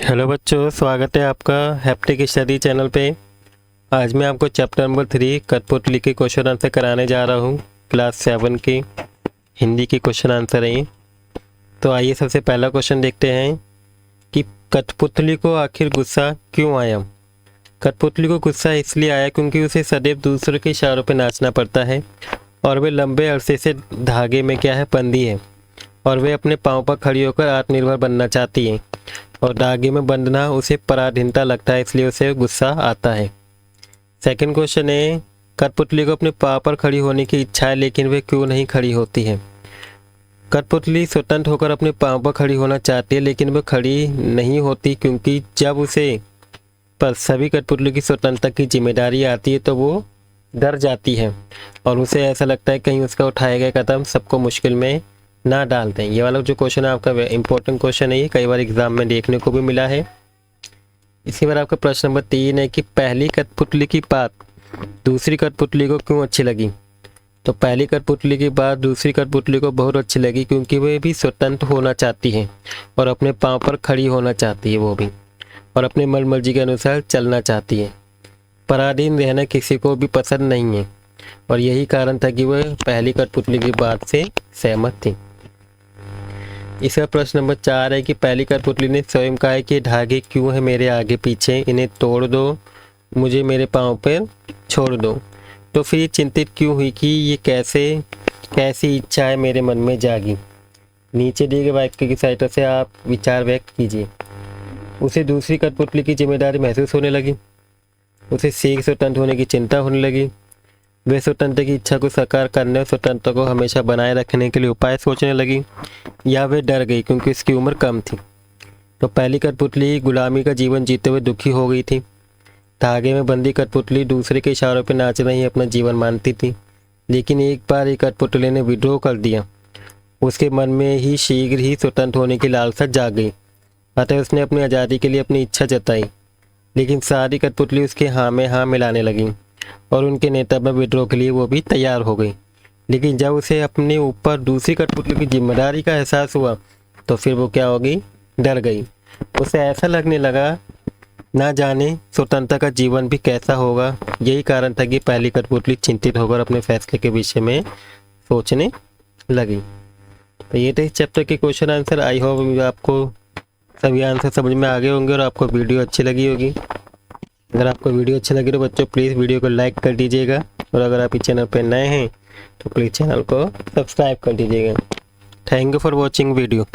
Hello बच्चों, स्वागत है आपका हैप्टिक स्टडी चैनल पे। आज मैं आपको चैप्टर नंबर 3 कठपुतली के क्वेश्चन आंसर कराने जा रहा हूँ। क्लास 7 की हिंदी के क्वेश्चन आंसर हैं। तो आइए सबसे पहला क्वेश्चन देखते हैं कि कठपुतली को आखिर गुस्सा क्यों आया। कठपुतली को गुस्सा इसलिए आया क्योंकि उसे सदैव दूसरों के इशारों पर नाचना पड़ता है और वे लंबे अरसे से धागे में बंधी है और वे अपने पाँव पर खड़ी होकर आत्मनिर्भर बनना चाहती है और धागे में बंधना उसे पराधीनता लगता है, इसलिए उसे गुस्सा आता है। सेकंड क्वेश्चन है, कठपुतली को अपने पाँव पर खड़ी होने की इच्छा है लेकिन वे क्यों नहीं खड़ी होती है। कठपुतली स्वतंत्र होकर अपने पाँव पर खड़ी होना चाहती है लेकिन वह खड़ी नहीं होती क्योंकि जब उसे पर सभी कठपुतली की स्वतंत्रता की जिम्मेदारी आती है तो वो डर जाती है और उसे ऐसा लगता है कहीं उसका उठाया गया कदम सबको मुश्किल में ना डाल दें। ये वाला जो क्वेश्चन है आपका इंपॉर्टेंट क्वेश्चन है, ये कई बार एग्जाम में देखने को भी मिला है। इसी बार आपका प्रश्न नंबर 3 है कि पहली कठपुतली की बात दूसरी कठपुतली को क्यों अच्छी लगी। तो पहली कठपुतली की बात दूसरी कठपुतली को बहुत अच्छी लगी क्योंकि वह भी स्वतंत्र होना चाहती है और अपने पाँव पर खड़ी होना चाहती है वो भी, और अपने मन मर्जी के अनुसार चलना चाहती है। पराधीन रहना किसी को भी पसंद नहीं है और यही कारण था कि वह पहली कठपुतली की बात से सहमत थी। इसका प्रश्न नंबर 4 है कि पहली कठपुतली ने स्वयं कहा है कि धागे क्यों है मेरे आगे पीछे, इन्हें तोड़ दो, मुझे मेरे पाँव पर छोड़ दो। तो फिर ये चिंतित क्यों हुई कि ये कैसी इच्छा है मेरे मन में जागी। नीचे दिए गए वाक्य की सहायता से आप विचार व्यक्त कीजिए। उसे दूसरी कठपुतली की जिम्मेदारी महसूस होने लगी, उसे शीघ्र स्वतंत्र होने की चिंता होने लगी, वे स्वतंत्रता की इच्छा को साकार करने और स्वतंत्रता को हमेशा बनाए रखने के लिए उपाय सोचने लगी, या वे डर गई क्योंकि उसकी उम्र कम थी। तो पहली कठपुतली गुलामी का जीवन जीते हुए दुखी हो गई थी। धागे में बंदी कठपुतली दूसरे के इशारों पर नाचना ही अपना जीवन मानती थी, लेकिन एक बार एक कठपुतली ने विद्रोह कर दिया। उसके मन में ही शीघ्र ही स्वतंत्र होने की लालसा जाग गई, अतः उसने अपनी आज़ादी के लिए अपनी इच्छा जताई। लेकिन सारी कठपुतली उसके हाँ में हाँ मिलाने लगी और उनके नेतृत्व में विद्रोह के लिए वो भी तैयार हो गई। लेकिन जब उसे अपने ऊपर दूसरी कठपुतली की जिम्मेदारी का एहसास हुआ तो फिर वो क्या हो गई, डर गई। उसे ऐसा लगने लगा ना जाने स्वतंत्रता का जीवन भी कैसा होगा। यही कारण था कि पहली कठपुतली चिंतित होकर अपने फैसले के विषय में सोचने लगी। तो ये थे इस चैप्टर के क्वेश्चन आंसर। आई होप आपको सभी आंसर समझ में आ गए होंगे और आपको वीडियो अच्छी लगी होगी। अगर आपको वीडियो अच्छी लगी तो बच्चों प्लीज़ वीडियो को लाइक कर दीजिएगा, और अगर आप इस चैनल पर नए हैं तो प्लीज़ चैनल को सब्सक्राइब कर दीजिएगा। Thank you for watching video.